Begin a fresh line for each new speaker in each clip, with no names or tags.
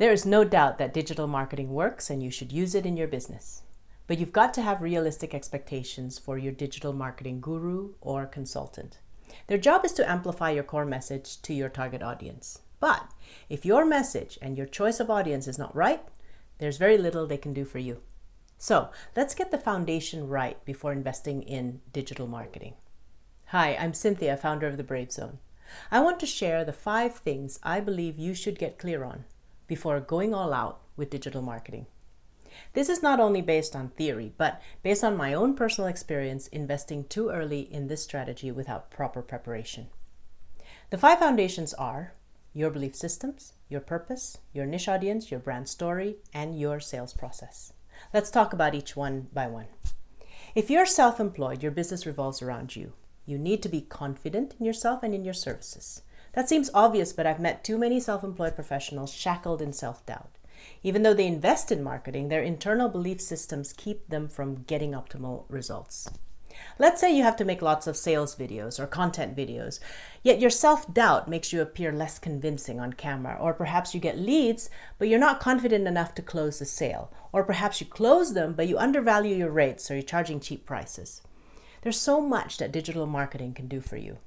There is no doubt that digital marketing works and you should use it in your business. But you've got to have realistic expectations for your digital marketing guru or consultant. Their job is to amplify your core message to your target audience. But if your message and your choice of audience is not right, there's very little they can do for you. So let's get the foundation right before investing in digital marketing. Hi, I'm Cynthia, founder of the Brave Zone. I want to share the 5 things I believe you should get clear on before going all out with digital marketing. This is not only based on theory, but based on my own personal experience investing too early in this strategy without proper preparation. The 5 foundations are your belief systems, your purpose, your niche audience, your brand story, and your sales process. Let's talk about each one by one. If you're self-employed, your business revolves around you. You need to be confident in yourself and in your services. That seems obvious, but I've met too many self-employed professionals shackled in self-doubt. Even though they invest in marketing, their internal belief systems keep them from getting optimal results. Let's say you have to make lots of sales videos or content videos, yet your self-doubt makes you appear less convincing on camera, or perhaps you get leads, but you're not confident enough to close the sale, or perhaps you close them, but you undervalue your rates, so you're charging cheap prices. There's so much that digital marketing can do for you.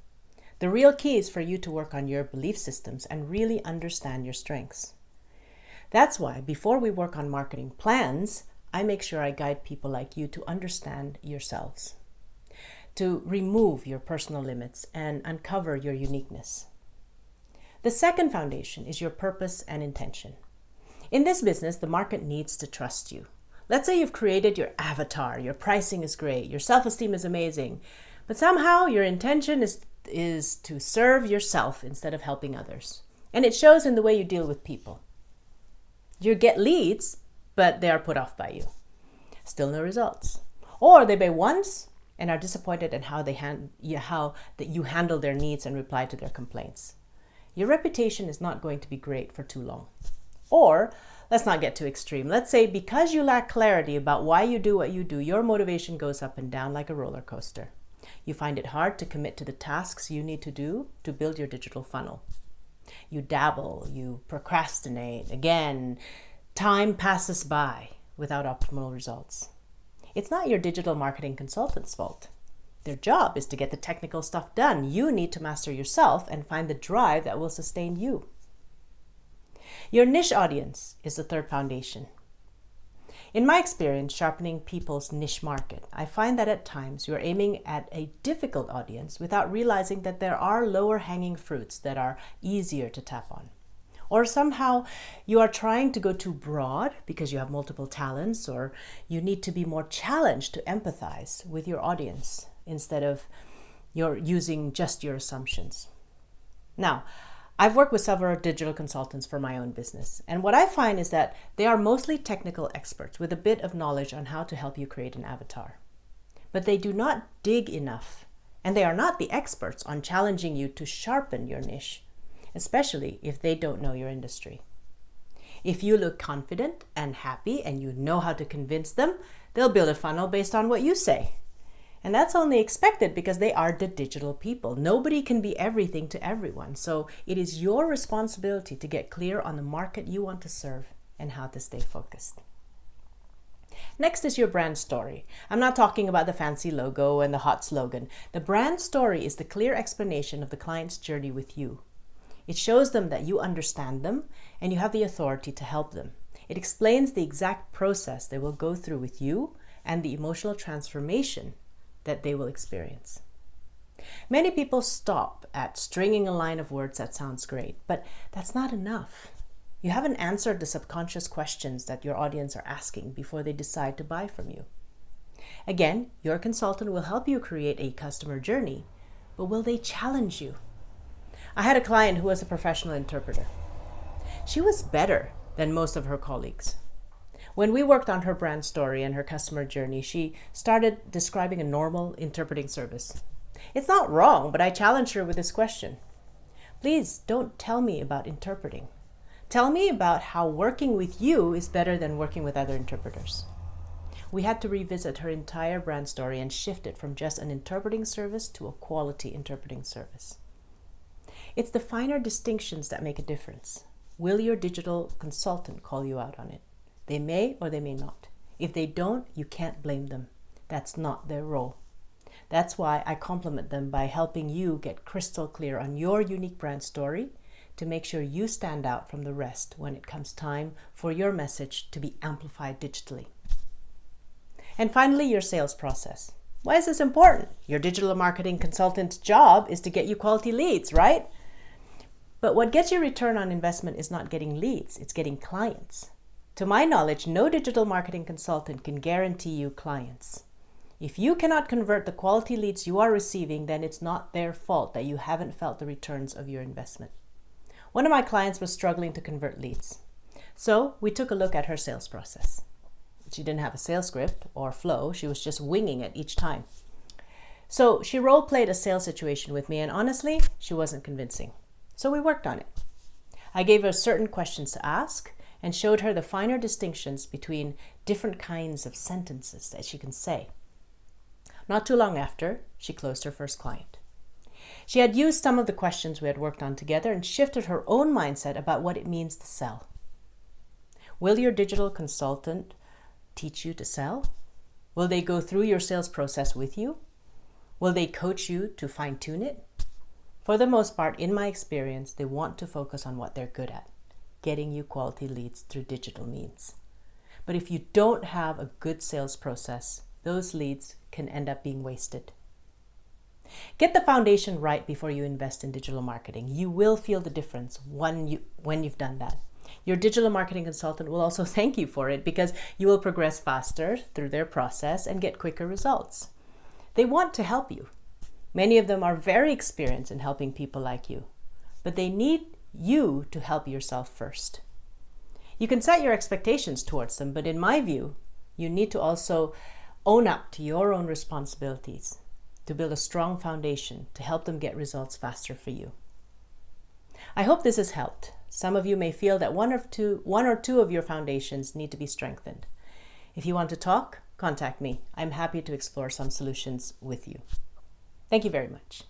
The real key is for you to work on your belief systems and really understand your strengths. That's why before we work on marketing plans, I make sure I guide people like you to understand yourselves, to remove your personal limits and uncover your uniqueness. The second foundation is your purpose and intention. In this business, the market needs to trust you. Let's say you've created your avatar, your pricing is great, your self-esteem is amazing, but somehow your intention is to serve yourself instead of helping others. And it shows in the way you deal with people. You get leads, but they are put off by you. Still no results. Or they pay once and are disappointed in how you handle their needs and reply to their complaints. Your reputation is not going to be great for too long. Or let's not get too extreme. Let's say because you lack clarity about why you do what you do, your motivation goes up and down like a roller coaster. You find it hard to commit to the tasks you need to do to build your digital funnel. You dabble, you procrastinate. Again, time passes by without optimal results. It's not your digital marketing consultant's fault. Their job is to get the technical stuff done. You need to master yourself and find the drive that will sustain you. Your niche audience is the third foundation. In my experience sharpening people's niche market, I find that at times you are aiming at a difficult audience without realizing that there are lower hanging fruits that are easier to tap on. Or somehow you are trying to go too broad because you have multiple talents, or you need to be more challenged to empathize with your audience instead of you're using just your assumptions. Now, I've worked with several digital consultants for my own business, and what I find is that they are mostly technical experts with a bit of knowledge on how to help you create an avatar. But they do not dig enough, and they are not the experts on challenging you to sharpen your niche, especially if they don't know your industry. If you look confident and happy and you know how to convince them, they'll build a funnel based on what you say. And that's only expected because they are the digital people. Nobody can be everything to everyone. So it is your responsibility to get clear on the market you want to serve and how to stay focused. Next is your brand story. I'm not talking about the fancy logo and the hot slogan. The brand story is the clear explanation of the client's journey with you. It shows them that you understand them and you have the authority to help them. It explains the exact process they will go through with you and the emotional transformation that they will experience. Many people stop at stringing a line of words that sounds great, but that's not enough. You haven't answered the subconscious questions that your audience are asking before they decide to buy from you. Again, your consultant will help you create a customer journey, but will they challenge you? I had a client who was a professional interpreter. She was better than most of her colleagues. When we worked on her brand story and her customer journey, she started describing a normal interpreting service. It's not wrong, but I challenged her with this question. Please don't tell me about interpreting. Tell me about how working with you is better than working with other interpreters. We had to revisit her entire brand story and shift it from just an interpreting service to a quality interpreting service. It's the finer distinctions that make a difference. will your digital consultant call you out on it? They may or they may not. If they don't, you can't blame them. That's not their role. That's why I compliment them by helping you get crystal clear on your unique brand story to make sure you stand out from the rest when it comes time for your message to be amplified digitally. And finally, your sales process. Why is this important? Your digital marketing consultant's job is to get you quality leads, right? But what gets you return on investment is not getting leads, it's getting clients. To my knowledge, no digital marketing consultant can guarantee you clients. If you cannot convert the quality leads you are receiving, then it's not their fault that you haven't felt the returns of your investment. One of my clients was struggling to convert leads. So we took a look at her sales process. She didn't have a sales script or flow. She was just winging it each time. So she role-played a sales situation with me, and honestly, she wasn't convincing. So we worked on it. I gave her certain questions to ask and showed her the finer distinctions between different kinds of sentences that she can say. Not too long after, she closed her first client. She had used some of the questions we had worked on together and shifted her own mindset about what it means to sell. Will your digital consultant teach you to sell? Will they go through your sales process with you? Will they coach you to fine-tune it? For the most part, in my experience, they want to focus on what they're good at, getting you quality leads through digital means. But if you don't have a good sales process, those leads can end up being wasted. Get the foundation right before you invest in digital marketing. You will feel the difference when you've done that. Your digital marketing consultant will also thank you for it because you will progress faster through their process and get quicker results. They want to help you. Many of them are very experienced in helping people like you, but they need you to help yourself first. You can set your expectations towards them, but in my view, you need to also own up to your own responsibilities to build a strong foundation to help them get results faster for you. I hope this has helped. Some of you may feel that one or two of your foundations need to be strengthened. If you want to talk, contact me. I'm happy to explore some solutions with you. Thank you very much.